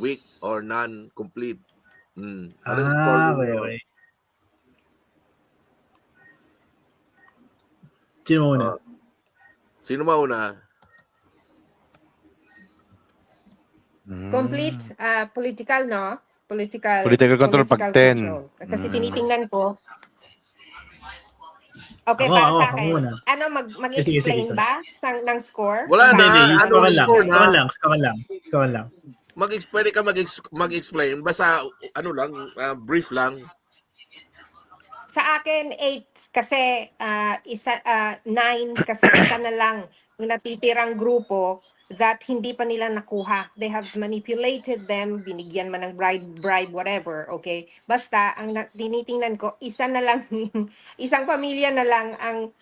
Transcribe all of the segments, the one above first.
weak or non-complete. Anong score ninyo? Okay. Sino muna? Sino mauna? Complete political, no? Political Control pag 10. control. Kasi tinitingnan ko. Okay, Ako, para sa ako akin. muna. Ano, Sige, mag-explain sige. ba ng score? Wala na. Hindi, Anong score na? Score lang. Pwede ka mag-explain. Basta, brief lang. Sa akin, 8 kasi 9 kasi isa na lang yung natitirang grupo that hindi pa nila nakuha. They have manipulated them, binigyan man ng bribe, whatever, okay? Basta, ang tinitingnan ko, isa na lang, isang pamilya na lang ang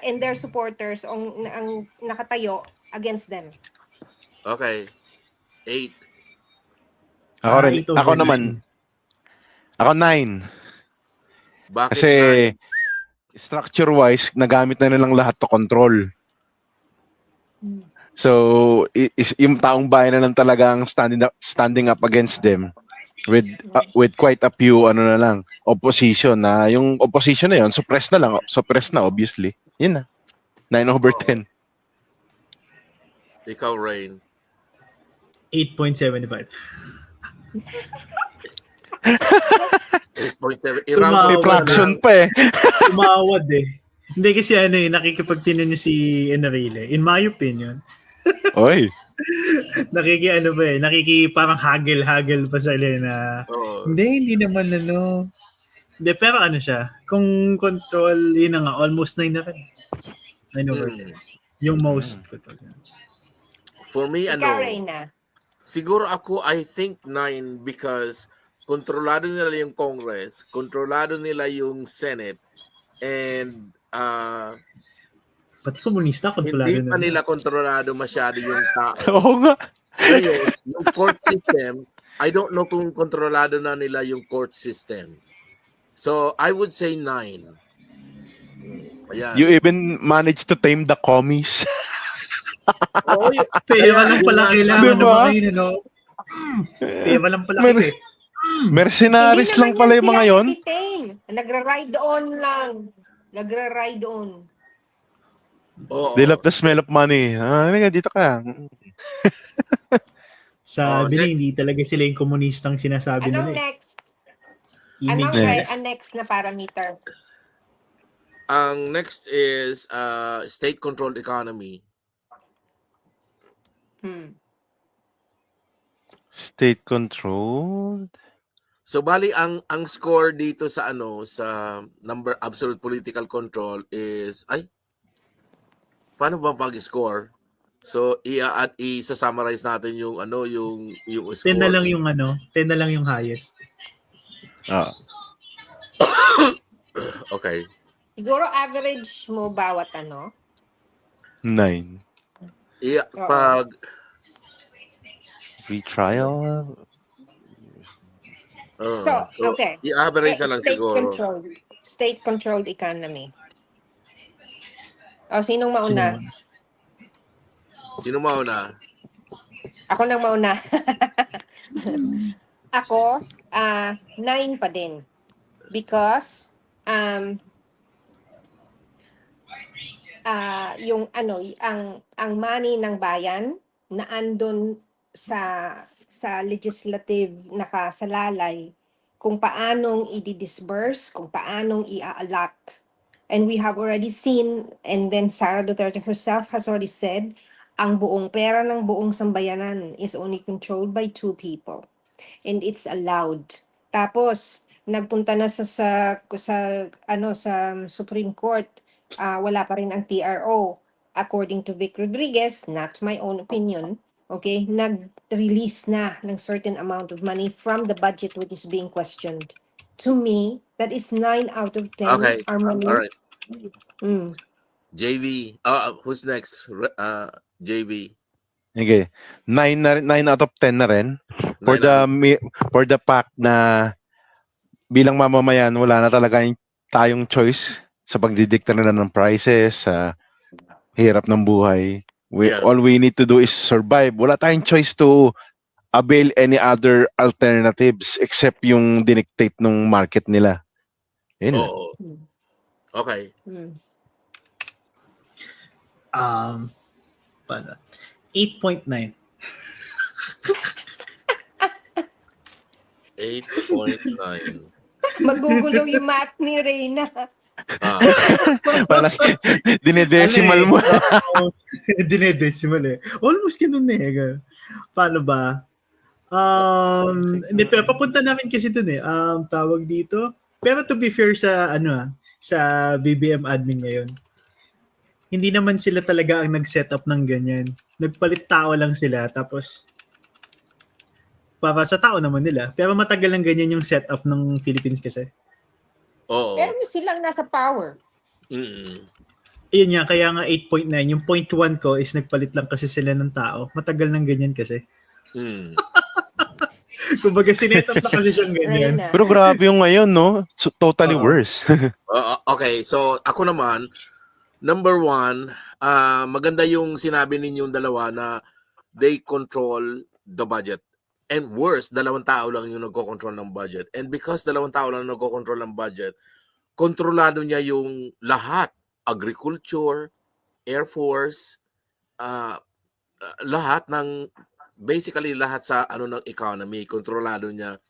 and their supporters ang nakatayo against them. Okay. 8. Ako rin. Ito, Ako nine. naman. Ako 9. Bakit Kasi 9? structure-wise, nagamit na nilang lahat to control. So, yung taong bayan na lang talagang standing up against them with quite a few opposition na yung opposition na yun, suppress na obviously. Yun na. 9/10. Ikaw, Rain. 8.75. 8.7. Tumawa. May fraction pa eh. Tumawad eh. Hindi kasi nakikipagtinan niyo si Enrile. In my opinion, Oy. parang hagel pa sa na hindi naman Hindi, pero siya. Kung control, yun na nga, almost 9 na rin. 9/10. Yung most control. For me, Ikaw, Reyna. siguro ako, I think 9 because kontrolado nila yung Congress, kontrolado nila yung Senate, and Pati komunista, kontrolado hindi pa nila kontrolado masyado yung tao. Oo nga. Ngayon, yung court system, I don't know kung kontrolado na nila yung court system. So, I would say 9. Ayan. You even managed to tame the commies. Oo, Pera lang pala kailangan Diba? Pera lang pala Mercenaries lang pala yung mga yon. Nagra-ride on lang. Nagra-ride on. Oo. They love the smell of money. Dito ka. Sabi next. hindi talaga sila yung komunistang sinasabi Anong nila. next? Anong Next. next na parameter? Ang next is state-controlled economy. State controlled. So bali ang score dito sa sa number absolute political control is paano ba pag-score? So i-summarize natin yung yung score. 10 na lang yung 10 na lang yung highest. Okay. Siguro average mo bawat 9. Pag Retrial. So, okay. I-average na lang siguro. State-controlled economy. Sinong mauna? Sino mauna? Ako nang mauna. Ako, 9 pa din. Because, yung ang money ng bayan na andon sa legislative nakasalalay kung paanong i-disburse, kung paanong i-allot. And we have already seen, and then Sara Duterte herself has already said, ang buong pera ng buong sambayanan is only controlled by 2 people. And it's allowed. Tapos, nagpunta na sa Supreme Court, wala pa rin ang TRO. According to Vic Rodriguez, not my own opinion, okay, nag-release na ng certain amount of money from the budget which is being questioned. To me, that is 9 out of 10 Okay. are money. All right. JV. Who's next? JV. Okay. 9 out of 10 na rin. For the fact na bilang mamamayan, wala na talaga tayong choice sa pagdidikta nila ng prices, sa hirap ng buhay. All we need to do is survive. Wala tayong choice to avail any other alternatives except yung dinictate ng market nila. Yun lang. Oo. Okay. Paano? 8.9. 8.9. Magugulo yung math ni Reyna. Ah, Parang dinedesimal mo. Dinedesimal eh. Almost ganun eh. Ganun. Paano ba? Hindi, pero papunta namin kasi dun eh. Tawag dito. Pero to be fair sa sa BBM admin ngayon, hindi naman sila talaga ang nag-set up ng ganyan. Nagpalit tao lang sila, tapos para sa tao naman nila. Pero matagal lang ganyan yung setup ng Philippines kasi. oo. Pero silang nasa power. Mm. Ayun nga, kaya nga 8.9. Yung 0.1 ko is nagpalit lang kasi sila ng tao. Matagal nang ganyan kasi. Mm. Kumbaga sinet up na kasi siyang ganyan. Reyna. Pero grabe yung ngayon, no? So, totally Oo. worse. Okay, so ako naman, number one, maganda yung sinabi ninyong dalawa na they control the budget. And worse, dalawang tao lang yung nagko-control ng budget. And because dalawang tao lang nagko-control ng budget, kontrolado niya yung lahat. Agriculture, Air Force, lahat ng, basically lahat sa ng economy, kontrolado niya.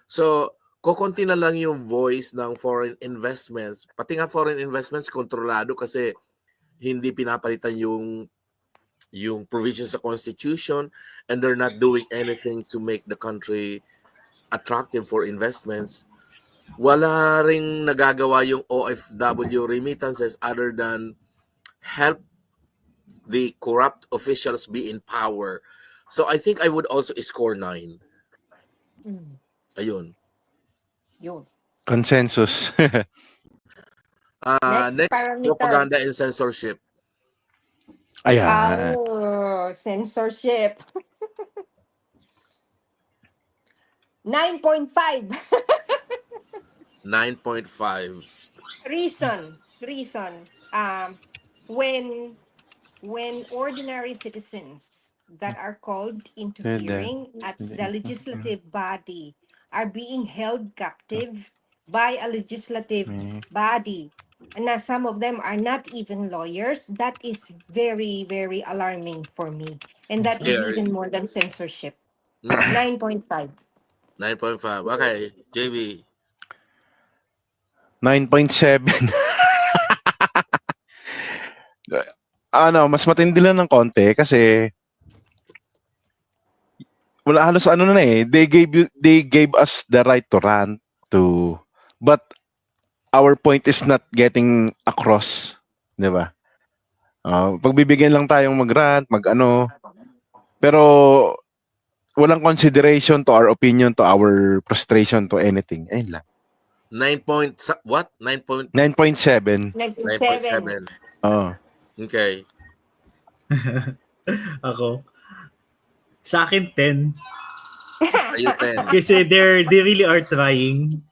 So, kokonti na lang yung voice ng foreign investments. Pati nga foreign investments, kontrolado kasi hindi pinapalitan yung provisions sa constitution, and they're not doing anything to make the country attractive for investments. Wala ring nagagawa yung OFW remittances other than help the corrupt officials be in power. So I think I would also score 9. Ayun. Yun. Consensus. Next, parameter. propaganda and censorship. Ayan. Censorship. 9.5. 9.5. Reason. When ordinary citizens that are called into hearing at the legislative body are being held captive by a legislative body, and now some of them are not even lawyers, that is very, very alarming for me. And that is Scary. even more than censorship. 9.5. 9.5. Okay, JB. 9.7. Mas matindi lang ng konti kasi wala halos na eh. They gave us the right to rant but our point is not getting across, 'di ba? Pagbibigyan lang tayong mag-rant, pero walang consideration to our opinion, to our frustration, to anything. Ayun lang. 9.7. 9.7. 9.7. Okay. Ako. Sa akin, 10. Ayun, 10. Kasi they really are trying.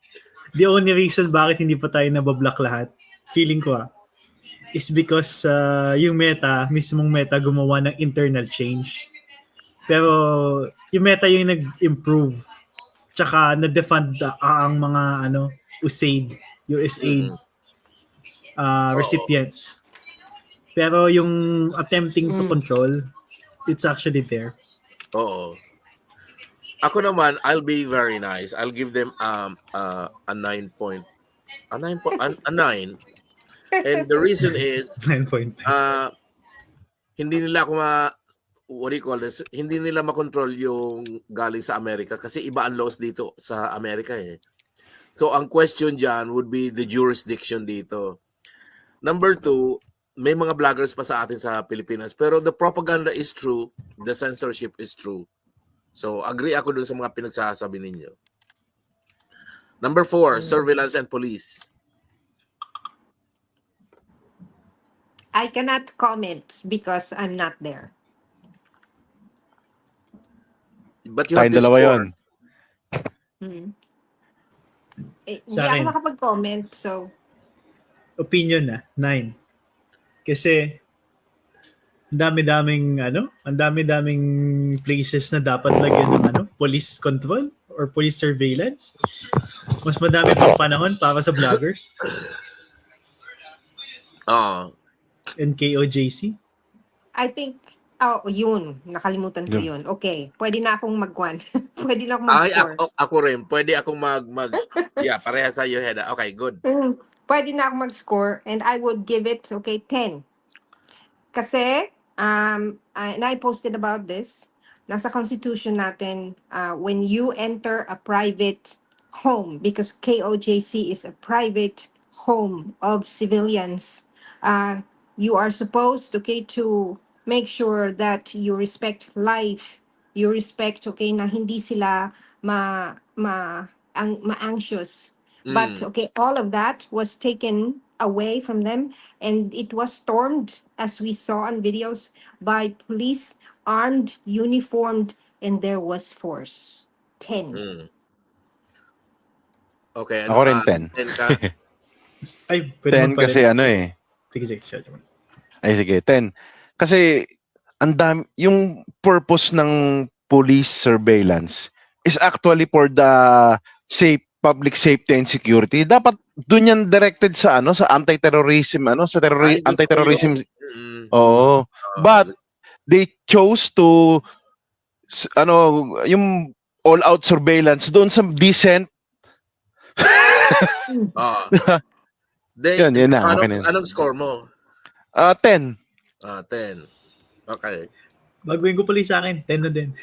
The only reason bakit hindi pa tayo nabablock lahat, feeling ko is because yung mismong Meta gumawa ng internal change. Pero yung Meta yung nag-improve. Tsaka na-defund ang mga USAID recipients. Pero yung attempting to control, it's actually there. Oo. Ako naman, I'll be very nice. I'll give them a 9 point. A 9. And the reason is 9.9. hindi nila hindi nila makontrol yung galing sa Amerika kasi iba ang laws dito sa Amerika eh. So ang question dyan would be the jurisdiction dito. Number 2, may mga vloggers pa sa atin sa Pilipinas pero the propaganda is true, the censorship is true. So agree ako dun sa mga pinagsasabi ninyo. Number 4, surveillance and police. I cannot comment because I'm not there. But you have Tayong to dalawa score. yun. Hindi Sa ako akin. makapag-comment, so Opinion 9. Kasi ang dami-daming places na dapat lagyan ng police control or police surveillance. Mas madami pang panahon para sa vloggers Oo. and KOJC. I think, yun. Nakalimutan ko yun. Okay. Pwede na akong mag-one. Pwede na akong Ay, mag-score. ako rin. Pwede akong yeah, pareha sa iyo, Heda. Okay, good. Pwede na akong mag-score and I would give it, 10. Kasi, and I posted about this, nasa constitution natin, when you enter a private home, because KOJC is a private home of civilians, you are supposed, to make sure that you respect life, you respect, na hindi sila ma-anxious. But, all of that was taken away from them, and it was stormed, as we saw on videos, by police, armed, uniformed, and there was force. 10. Okay. Ako rin 10. 10 ka? Ay, pwede 10 magpalala. kasi ano eh. Sige, share naman. Ay sige, 10. Kasi ang dami, yung purpose ng police surveillance is actually for the public safety and security. Dapat doon yan directed sa sa anti-terrorism, sa Ay, gusto anti-terrorism. ko yun. Oo. But they chose to yung all-out surveillance doon sa decent. Yun na. Okay na. Anong score mo? 10. 10. Okay. Baguhin ko pala sa akin, 10 na din.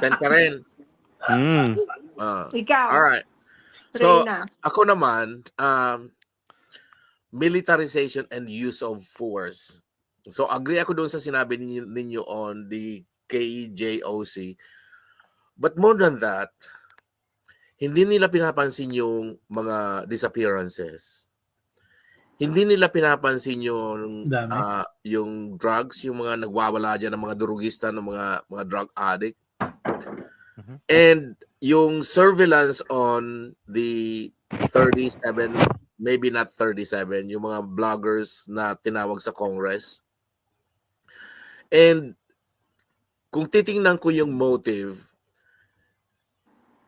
10 ka rin. Ikaw, Alright. So, Reyna. ako naman, militarization and use of force. So, agree ako doon sa sinabi ninyo on the KJOC. But more than that, hindi nila pinapansin yung mga disappearances. Hindi nila pinapansin yung drugs, yung mga nagwawala dyan ng mga durugista, ng mga drug addict. And yung surveillance on the 37, maybe not 37, yung mga bloggers na tinawag sa Congress. And kung titingnan ko yung motive,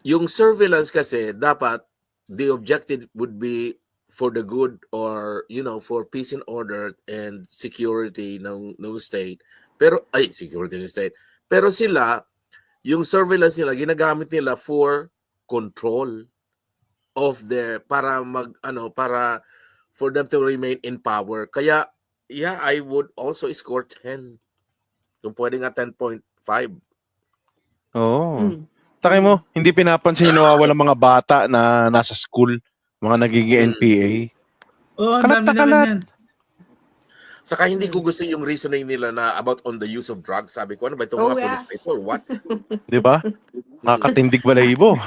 yung surveillance kasi dapat the objective would be for the good or for peace and order and security ng state. Pero security ng state. Pero sila yung surveillance nila ginagamit nila for control of para for them to remain in power. Kaya I would also score 10. Kung pwede nga 10.5. Oo. Takay mo, hindi pinapansin yung nawawalang mga bata na nasa school, mga nagiging NPA. Oo, ang dami naman yan. Saka hindi ko gusto yung reasoning nila na about on the use of drugs. Sabi ko, ano ba itong mga police people? What? Di ba? Nakakatindig balahibo.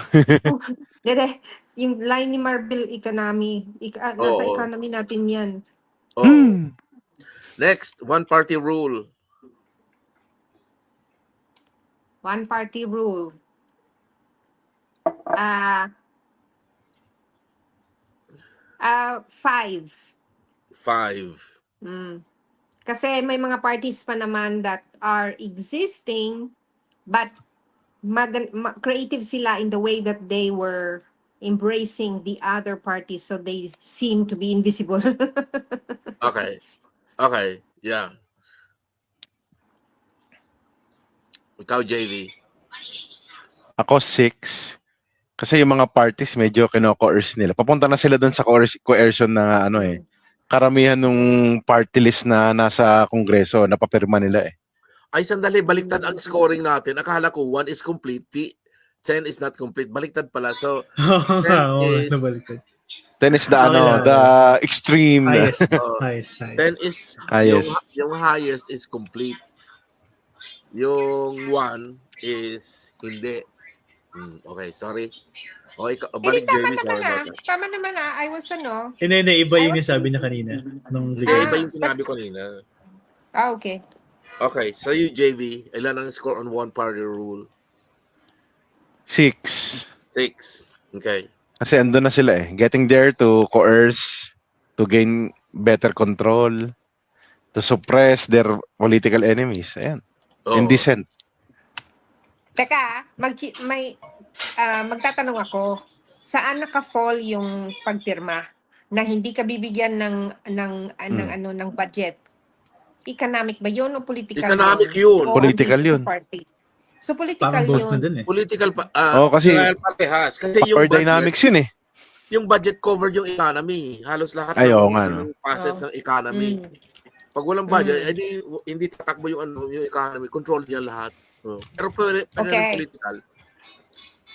Dede, yung line ni Marvel economy, nasa economy natin yan. Next, one-party rule. One-party rule. 5. 5. Kasi may mga parties pa naman that are existing but creative sila in the way that they were embracing the other parties, so they seem to be invisible. Okay. Yeah. Ikaw, JV. Ako 6. Kasi yung mga parties medyo kino-coerce nila. Papunta na sila doon sa coercion na karamihan ng party list na nasa kongreso na papirma nila eh. Ay, sandali, baliktad ang scoring natin. Akala ko 1 is complete, 10 is not complete. Baliktad pala. So, 10 is the extreme. Highest. 10 is yung highest is complete. Yung 1 is hindi. Okay, sorry. Okay, balik Jamie. Tama naman I was Hindi, iba yung sabi niya kanina. Iba yung sinabi ko kanina. Okay. Okay, so you JV, ilan ang score on one-party rule? 6. 6. Okay. Kasi andun na sila eh. Getting there to coerce, to gain better control, to suppress their political enemies. Ayan. Indecent. Teka, magtatanong ako, saan naka-fall yung pagpirma na hindi ka bibigyan ng budget? Economic ba yun o political Economic yun? yun. O Political ambiguous yun. party? So political Parang both na yun. dun eh. Political pa. Kasi parehas. Kasi yung power budget, dynamics yun eh. yung budget covered yung economy. Halos lahat Ay, oo nga, ng facets ng economy. Mm. Pag walang budget, hindi tatakbo yung economy. Control niya lahat. Pero pwede rin Okay. political.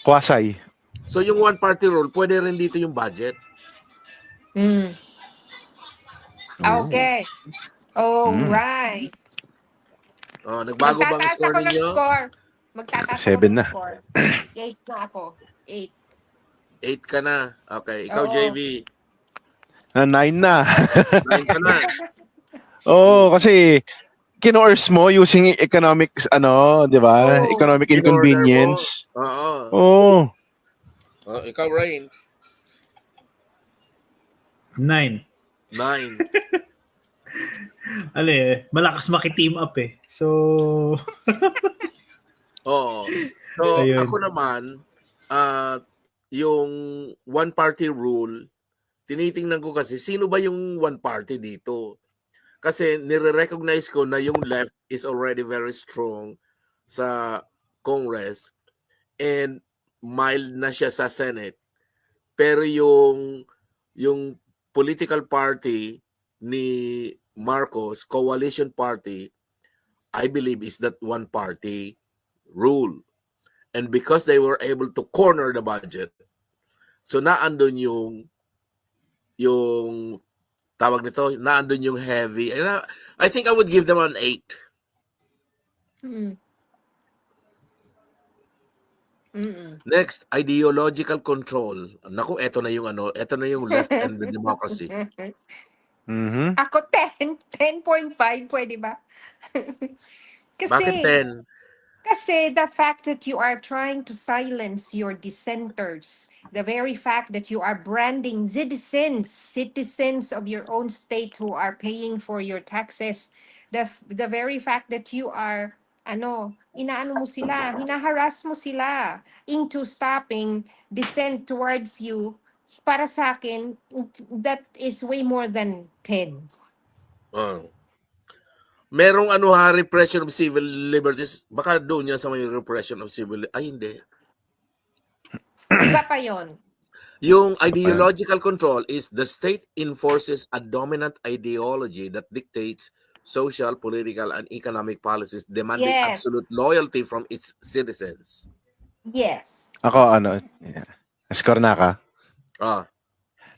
Quasi. So yung one-party rule, pwede rin dito yung budget. Mm. Okay. Alright. Nagbago bang Magtataas score ako ng ninyo? score. Magtataas ako 7 ng na. score. 8 na ako. 8. 8 ka na. Okay. Ikaw, Oo. JV. 9 na. 9 ka na. Oo, kasi kino-earth mo using economics, di ba? Oo, Economic in-order inconvenience. Oo. Oo. Ikaw, Rain. 9. 9. Malakas maki-team up eh. So, Oo. So, Ayun. ako naman, yung one-party rule, tinitingnan ko kasi, sino ba yung one-party dito? Kasi nire-recognize ko na yung left is already very strong sa Congress and mild na siya sa Senate. Pero yung political party ni Marcos, coalition party, I believe is that one-party rule. And because they were able to corner the budget, so naandun yung tawag nito, naandun yung heavy. And I think I would give them an 8. Mm. Next, ideological control. Naku, eto na yung left and the democracy. Mhm. Ako 10. 10.5. Pwede ba? Bakit 10? Kasi the fact that you are trying to silence your dissenters, the very fact that you are branding citizens of your own state who are paying for your taxes, the very fact that you are inaano mo sila, hinaharas mo sila into stopping dissent towards you, para sa akin, that is way more than 10. Merong repression of civil liberties. Baka doon yan sa may repression of civil. Ay, hindi. Iba pa yon. Yung ideological control is the state enforces a dominant ideology that dictates social, political, and economic policies demanding Yes. absolute loyalty from its citizens. Yes. Ako, score na ka?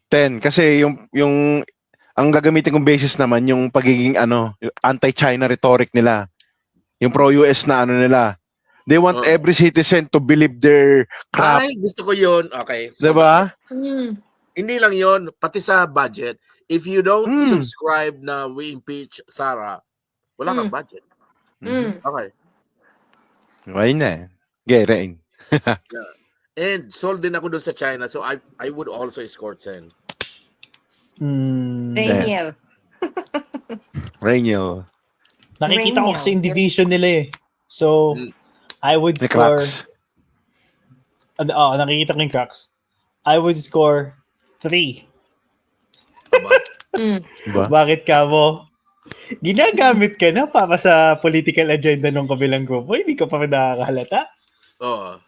10. Kasi yung ang gagamitin kong basis naman yung pagiging yung anti-China rhetoric nila. Yung pro-US na nila. They want every citizen to believe their crap. Ay, gusto ko yun. Okay. So, Diba? hindi lang yun, pati sa budget. If you don't subscribe na we impeach Sara, wala kang budget. Okay. Okay na. Gerain. And sold din ako doon sa China, so I would also score 10. Daniel. Rainiel. nakikita ko Rainiel. kasi yung division nila eh. So, I would The score... cracks. nakikita ko yung cracks. I would score 3. Diba? Diba? Bakit ka mo? Ginagamit ka na para sa political agenda ng kabilang grupo. Hindi ka pa nakakahalata. Oo.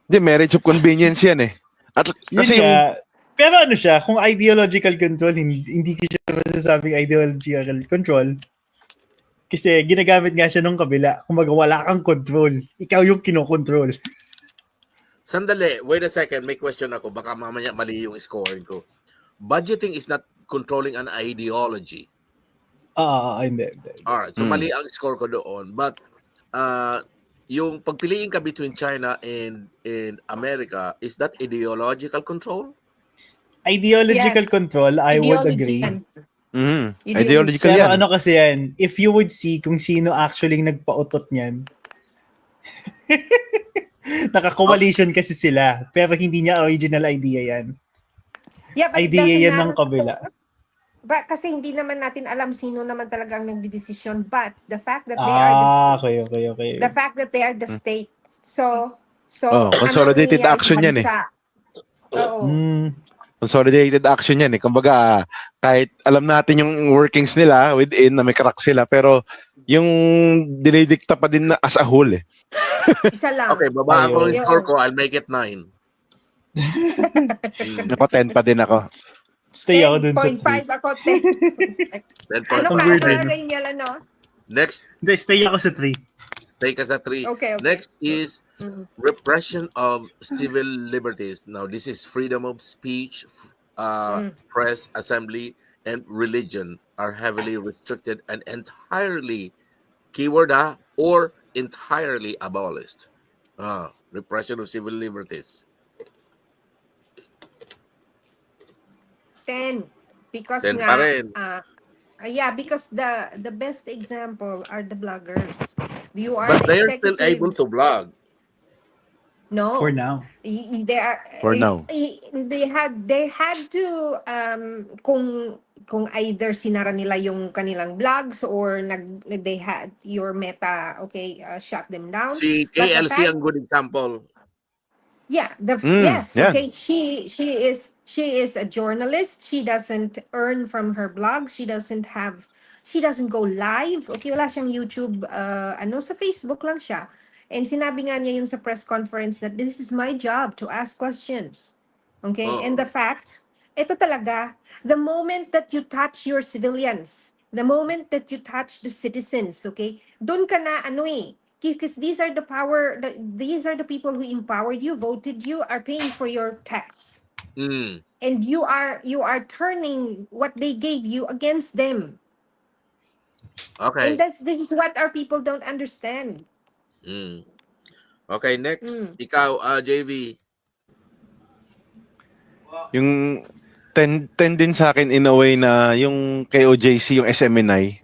Hindi, marriage of convenience yan eh. At Yun kasi nga. Pero siya, kung ideological control, hindi ko siya masasabing ideological control. Kasi ginagamit nga siya nung kabila. Kung wala kang control, ikaw yung kinokontrol. Sandali, wait a second, may question ako. Baka mamaya mali yung scoring ko. Budgeting is not controlling an ideology. Hindi. Alright, so mali ang score ko doon. But, yung pagpiliin ka between China and America, is that ideological control? Ideological Yes. control, I would agree. ideological Pero yan. kasi yan, if you would see kung sino actually nagpautot niyan, naka-coalition kasi sila, pero hindi niya original idea yan. Yeah, but it Idea doesn't yan ng matter. kabila. kasi hindi naman natin alam sino naman talaga ang nagdidesisyon, but the fact that they are the state, Okay. the fact that they are the Hmm. state, so Oh, ano ang consolidated nangyayari sa action yan eh. bansa? Oo. Consolidated action yan eh. Kumbaga, kahit alam natin yung workings nila within na may crack sila, pero yung dinidikta pa din na as a whole eh. Isa lang. Okay, baba ako yung Ayun. score ko. I'll make it 9. Ako 10 pa din ako. Stay ako dun sa 10.5 ako. 10. Ano Ang ka? weird, Ano eh. rin yan, ano? Next, Hindi, stay ako sa 3. take us at 3. Okay. Next is Mhm. repression of civil liberties. Now, this is freedom of speech, press, assembly, and religion are heavily restricted and entirely, keyword or entirely abolished. Repression of civil liberties. 10. Because 10 nga, pa rin. yeah, because the best example are the bloggers. You are But the they are still executive. able to blog. No. For now. They are For now. they had to kung either sinara nila yung kanilang blogs or they had your Meta shut them down. Si But the KLC fact- ang good example. Yeah, yes, yeah. okay. She is a journalist. She doesn't earn from her blogs. She doesn't go live. Okay, wala siyang YouTube, sa Facebook lang siya. And sinabi nga niya yung sa press conference that this is my job to ask questions. Okay? Oh. And the fact, ito talaga, the moment that you touch your civilians, the moment that you touch the citizens, okay? Doon ka na because these are these are the people who empowered you, voted you, are paying for your tax. Mm. And you are turning what they gave you against them. Okay. And this is what our people don't understand. Mm. Okay, next. Ikaw, JV. Yung 10 din sa akin in a way na yung KOJC, yung SMNI.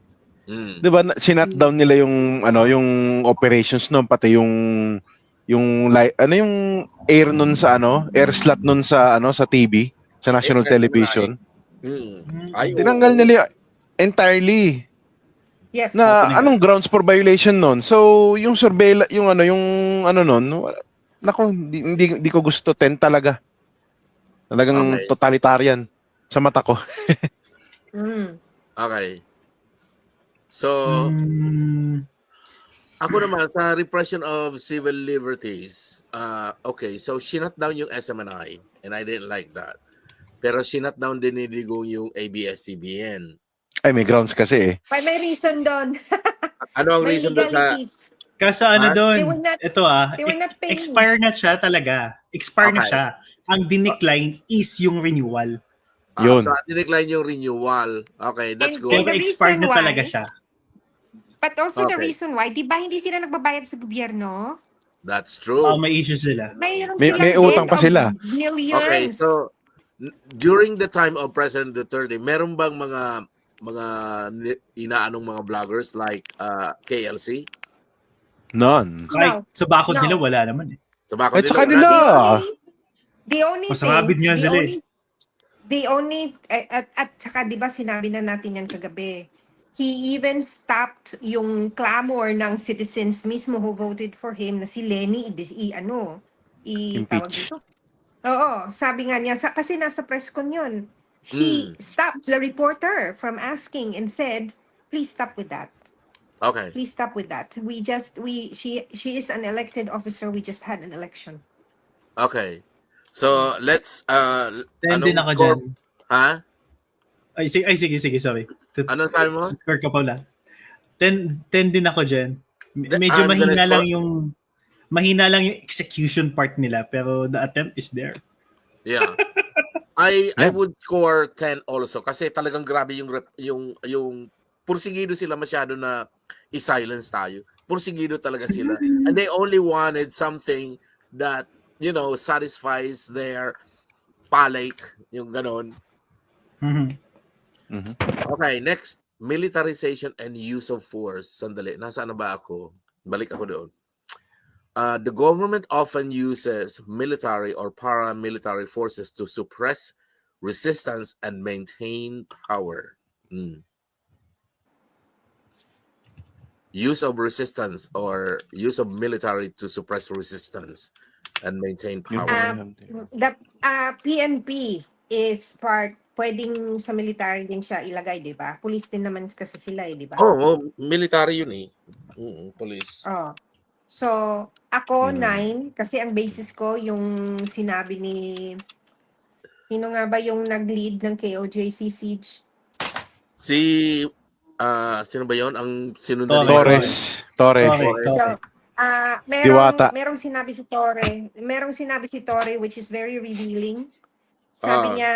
Mm. 'Di ba sinat down nila yung yung operations noon pati yung yung air nun sa air slot nun sa sa TV, sa national SMNI. television. Mm. Ay, Tinanggal nila entirely. Yes. Na anong grounds for violation nun? So, yung surveillance, yung nun, nako, hindi ko gusto 10 talaga. Talagang Okay. totalitarian sa mata ko. Okay. So, ako naman sa repression of civil liberties. Okay, so sinat down yung SMNI and I didn't like that. Pero sinat down din ni Digong yung ABS-CBN. Ay, may grounds kasi eh. May reason doon. Ano ang May reason doon sa... legalities. Kaso They doon, were not- ito they were not paying. expire na siya talaga. Expire na Okay. siya. Ang dinecline is yung renewal. Yun. So, dinecline yung renewal. Okay, that's And- good. Pero the expired reason na why- talaga siya. But also the Okay. reason why, di ba hindi sila nagbabayad sa gobyerno? That's true. May issues sila. Mayroon May silang utang pa debt of sila. Millions. Okay, so during the time of President Duterte, meron bang mga inaanong mga vloggers like KLC? None. Kahit sa bakod No. nila, wala naman eh. Sa bako At saka nila, nila. The only Masarabid nga sila eh. at saka di ba sinabi na natin yan kagabi, he even stopped yung clamor ng citizens mismo who voted for him na si Lenny tawag Impeach. dito. Oo, sabi nga niya, kasi nasa press con yun. He stopped the reporter from asking and said, please stop with that. Okay. Please stop with that. She is an elected officer. We just had an election. Okay. So, let's 10 din ako score? dyan. Ha? Ay, sige, sorry. Anong sabi mo? Score ka pala. 10 din ako dyan. Medyo I'm gonna mahina lang yung execution part nila, pero the attempt is there. Yeah. I would score 10 also kasi talagang grabe yung pursigido sila masyado na i-silence tayo. Pursigido talaga sila. And they only wanted something that, satisfies their palate, yung ganon. Okay, next. Militarization and use of force. Sandali, nasaan na ba ako? Balik ako doon. The government often uses military or paramilitary forces to suppress resistance and maintain power. Use of resistance or use of military to suppress resistance and maintain power. The PNP is part, pwedeng sa military din siya ilagay, di ba? Police din naman kasi sila di ba? Military yun eh. Police. So, ako 9 kasi ang basis ko yung sinabi ni sino nga ba yung nag-lead ng KOJC siege? Sino ba yun? Ang sinundan ni Torres. So, Diwata. merong sinabi si Torre which is very revealing. Sabi niya,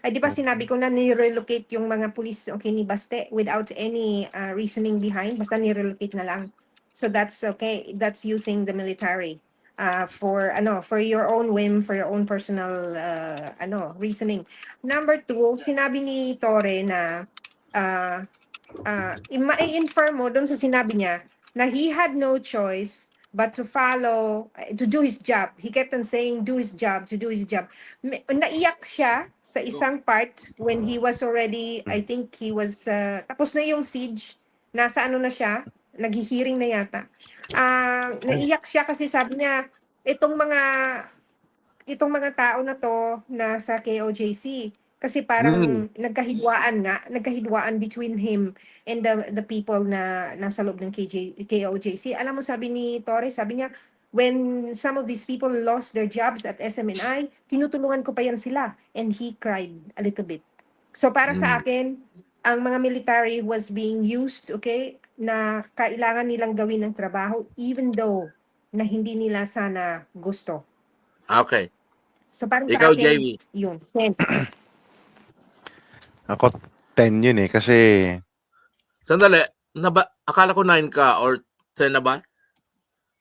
ay di ba sinabi ko na ni-relocate yung mga police ni Baste without any reasoning behind, basta ni-relocate na lang. So that's okay. That's using the military for your own whim, for your own personal reasoning. Number 2, sinabi ni Torre na i-infer mo doon sa sinabi niya na he had no choice but to do his job. He kept on saying, do his job. Naiyak siya sa isang part when he was already, I think he was, tapos na yung siege, nasa na siya, nag-hearing na yata. Naiyak siya kasi sabi niya, itong mga tao na to na sa KOJC, kasi parang nagkahidwaan between him and the people na nasa loob ng KOJC. Alam mo, sabi ni Torres, sabi niya, when some of these people lost their jobs at SMNI, tinutulungan ko pa yan sila. And he cried a little bit. So para sa akin, ang mga military was being used, na kailangan nilang gawin ng trabaho even though na hindi nila sana gusto. Okay. So para sa Ikaw, akin, JV. yun. Yes. Ako 10 yun eh kasi Sandali, akala ko 9 ka or 10 na ba?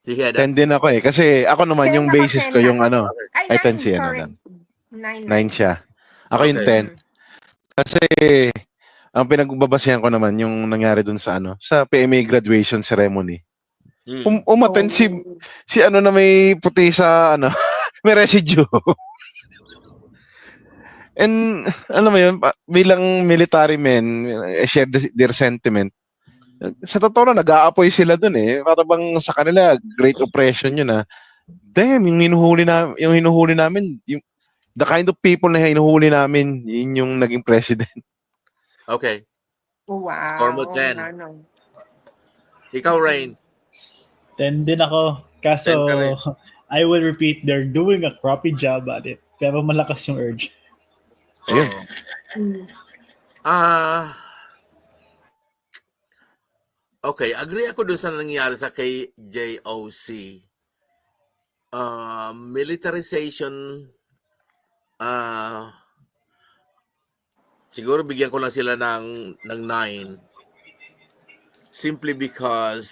Si Heda. 10 din ako eh kasi ako naman 10 yung ako, basis 10 ko yung na. ay 10 siya sorry. 9 siya. Ako yung Okay. 10 kasi ang pinagbabasehan ko naman yung nangyari dun sa sa PMA graduation ceremony. Umattend si na may puti sa may residue. And alam mo yun, bilang military men, I share their sentiment. Sa totoo lang, nag-aapoy sila dun eh. Para bang sa kanila, great oppression yun Damn, yung hinuhuli namin, the kind of people na hinuhuli namin, yun yung naging president. Okay. Wow. Score mo 10. Ikaw, Rain. 10 din ako. Kaso, 10 ka rin. I will repeat, they're doing a crappy job at it. Pero malakas yung urge. Ayun. Okay, agree ako doon sa nangyari sa KJOC. Militarization, siguro bigyan ko lang sila ng 9. Simply because,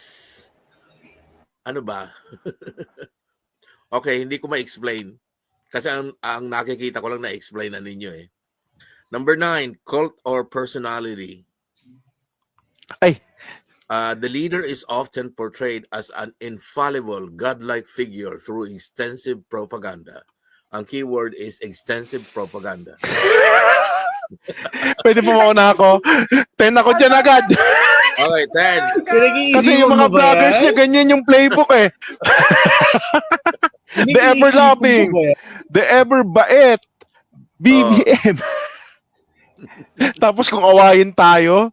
okay, hindi ko ma-explain. Kasi ang nakikita ko lang na-explain na ninyo eh. Number 9, cult or personality. Ay. The leader is often portrayed as an infallible, godlike figure through extensive propaganda. Ang keyword is extensive propaganda. Pwede po mauna ako. 10 ako dyan agad. Okay, 10. Kasi yung mga vloggers niya, ganyan yung playbook eh. The ever loving, the ever bait, BBM. Tapos kung awayin tayo,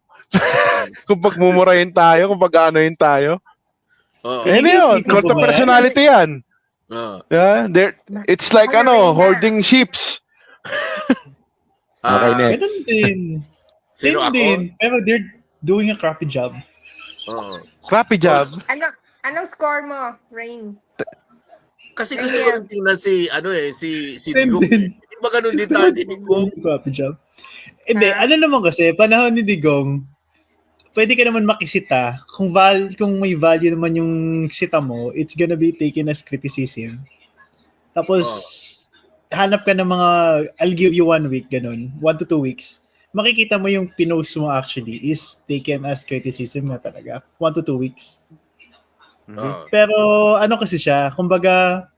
kung pagmumurahin tayo, kung pag-anoyin tayo. Ano yun? Cult of personality yan. Yeah, it's like hoarding sheeps. Okay, next. Ganun din. Sino ako? Din. Pero they're doing a crappy job. Crappy job. Anong score mo, Rain? Kasi gusto ko rin tingnan si Digong. Hindi ba ganun din tayo ni Digong? Crappy job. Hindi, naman kasi, panahon ni Digong, pwede ka naman makisita. Kung may value naman yung sita mo, it's gonna be taken as criticism. Tapos, hanap ka ng mga, I'll give you 1 week, ganun. 1 to 2 weeks. Makikita mo yung pinost mo actually is taken as criticism na talaga. 1 to 2 weeks. Pero, kasi siya, kumbaga,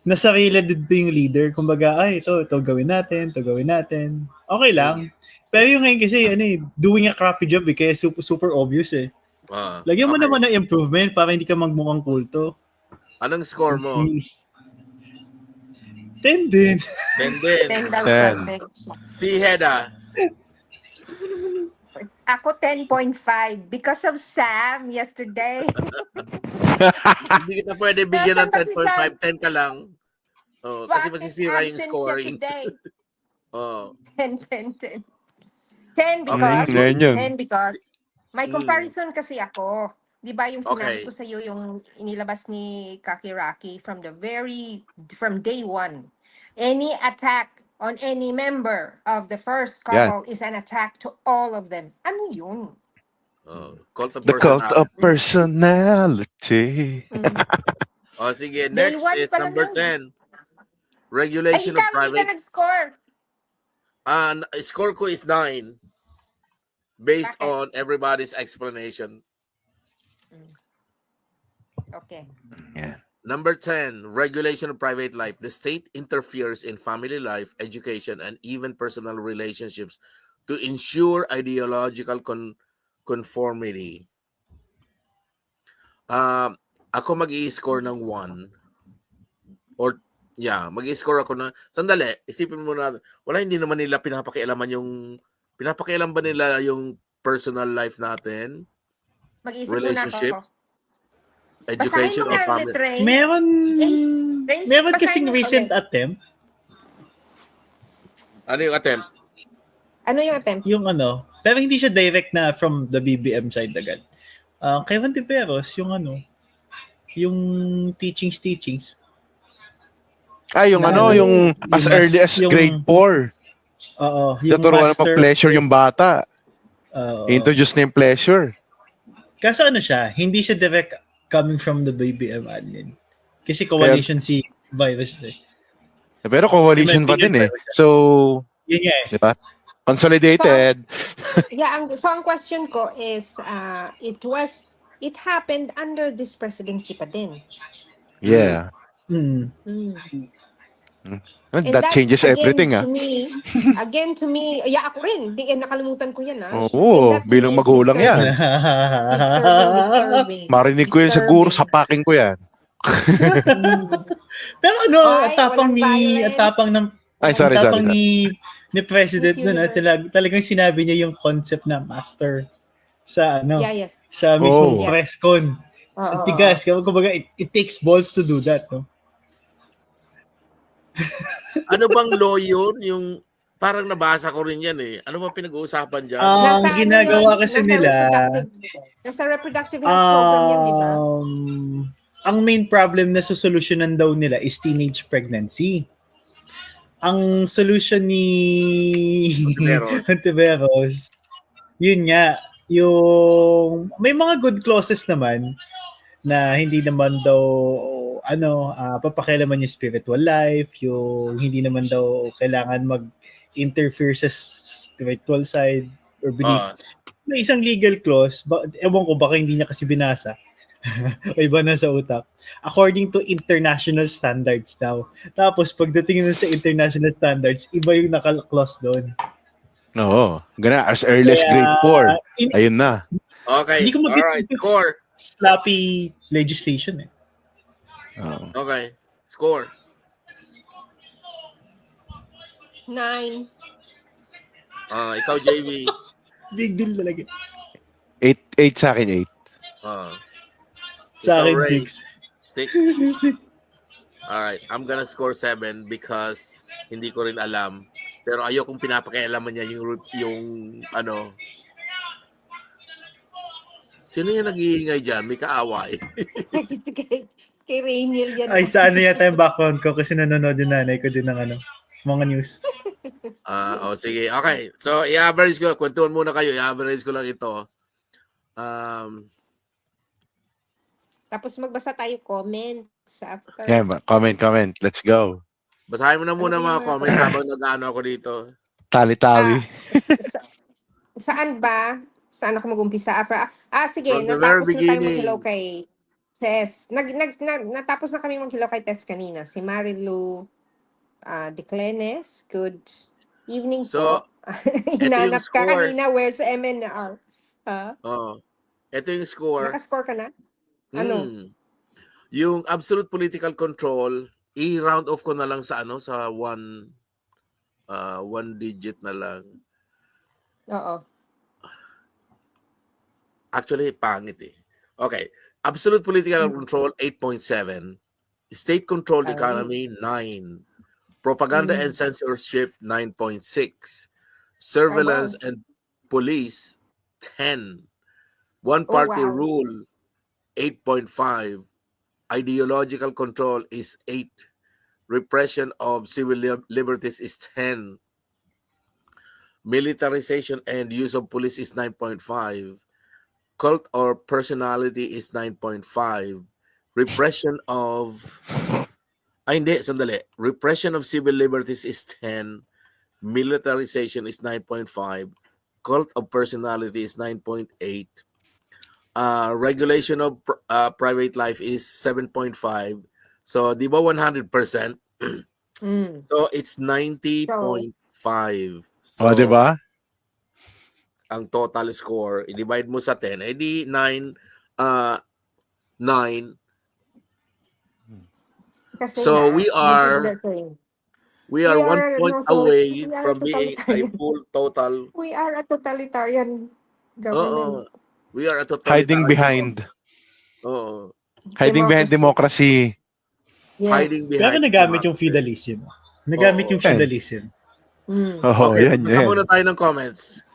nasarili din pa yung leader. Kumbaga, ay, ito gawin natin, ito gawin natin. Okay lang. Pero yung ngayon kasi, doing a crappy job kaya super, super obvious Lagyan mo Okay. naman ng improvement para hindi ka magmukhang kulto. Anong score mo? 10 din. 10 din. 10 daw 10. perfect. Si Heda. Ako 10.5 because of Sam yesterday. Hindi kita pwede bigyan ng Nasaan ba si 10.5, 10 ka lang. Oh, kasi Bakit masisira yung absent siya scoring. today? Oh. 10, 10, 10. 10 Okay. because, Ngayon yun. 10 because, may comparison kasi ako. Di ba yung Okay. sinabi ko sa iyo yung inilabas ni Kakiraki from day one. Any attack on any member of the first couple is an attack to all of them. Ano yun? Oh, cult of The cult of personality. personality. Oh, sige. Day Next one is pa lang number yun. 10. Regulation Ay, of ikaw hindi ka private. nag-score. Score ko is 9. Based Bakit? on everybody's explanation. Okay. Yeah. Number 10, regulation of private life. The state interferes in family life, education, and even personal relationships to ensure ideological conformity. Ako mag-i-score ng 1. Or, mag-i-score ako na, sandali, isipin mo na, hindi naman nila pinapakialam ba nila yung personal life natin? Mag-isip muna ako. Relationships? Basahin Education mo or nga family? ulit, Ray. Meron, Rains, meron basahin kasing mo recent ulit. attempt, Ano yung attempt? Ano yung attempt? yung pero hindi siya direct na from the BBM side agad. Kay Juan Tiveros, yung teachings. Yung Na yung as early as yung- grade 4. Oo, yung Tuturuan master. pa pleasure yung bata. Oo. Introduce na yung pleasure. Kaso siya, hindi siya direct coming from the BBM admin. Kasi coalition si virus Pero coalition pa din eh. So, Yun nga di ba? Consolidated. Ang question ko is, it happened under this presidency pa din. Yeah. Mm. And That changes everything To me, ako rin, nakalimutan ko yan Oo, And that to bilang me is magulang yan. Disturbing. Marinig ko yan sa guro, Disturbing. sapakin ko yan. Pero Ay, atapang walang violence. atapang ng Ay, sorry. atapang ni President Miss doon Universe. talagang sinabi niya yung concept na master sa Yes. sa mismong Oh. press con. Oo, Ang tigas, kumbaga it takes balls to do that, no? Ano bang law yun? Yung parang nabasa ko rin yan eh. Ano bang pinag-uusapan dyan? Ang Nasa ginagawa yun? kasi Nasa nila, Nasa reproductive health program yan, di ba? Ang main problem na susolusyonan daw nila is teenage pregnancy. Ang solution ni Ontiveros, yun nga, yung may mga good clauses naman na hindi naman daw papakialaman yung spiritual life, yung hindi naman daw kailangan mag-interfere sa spiritual side or belief. May isang legal clause, ewan ko baka hindi niya kasi binasa. O iba na sa utak. According to international standards daw. Tapos pagdating na sa international standards, iba yung naka-clause doon. Oo. As early as grade 4. Ayun na. Okay. Hindi ko mag-gets Alright. Score. Sloppy legislation eh. Oo. Okay. Score. 9. Ikaw, JV. Big deal talaga. 8 sa akin, 8. Sa akin, Ray. 6. 6. Alright. I'm gonna score 7 because hindi ko rin alam. Pero ayokong pinapakialaman niya yung Sino yung nag-iingay dyan? May kaaway. Kay Rainiel yan. Ay, sa yata yung background ko kasi nanonood yung nanay ko din ng mga news. Sige. Okay. So, i-average ko. Kwentuhan muna kayo. I-average ko lang ito. Tapos magbasa tayo comments after. Yeah, comment. Let's go. Basahin mo na muna mga comments habang nag-ano ako dito. Tali-tawi. Saan ba? Saan ako mag-umpisa? Sige, From the very natapos na tayo beginning. mag-hello kay Chess. Natapos na kami maghilaw kay Tess kanina. Si Marilu De Clenes. Good evening So, po. ito yung Hinanap ka score. kanina. Where's MNR? Ha? Ito yung score. Nakascore ka na? Ano? Yung absolute political control, i-round off ko na lang sa sa one digit na lang. Oo. Actually, pangit eh. Okay. Absolute political control, 8.7. State-controlled economy, 9. Propaganda and censorship, 9.6. Surveillance and police, 10. One-party rule, 8.5. Ideological control is 8. Repression of civil liberties is 10. Militarization and use of police is 9.5. Cult or personality is 9.5. Repression of Repression of civil liberties is 10. Militarization is 9.5. Cult of personality is 9.8. Regulation of private life is 7.5. So, di ba 100%? So, it's 90.5. So, di ba? Ang total score, i-divide mo sa 10, edi 9. So, we are 1 point away from being a full total. We are a totalitarian government. We are a totalitarian. Hiding behind. Oo. Hiding behind democracy. Yes. Hiding behind. Pero nagamit yung feudalism. Nagamit yung feudalism. Oo, Okay, yan. basa muna tayo ng comments.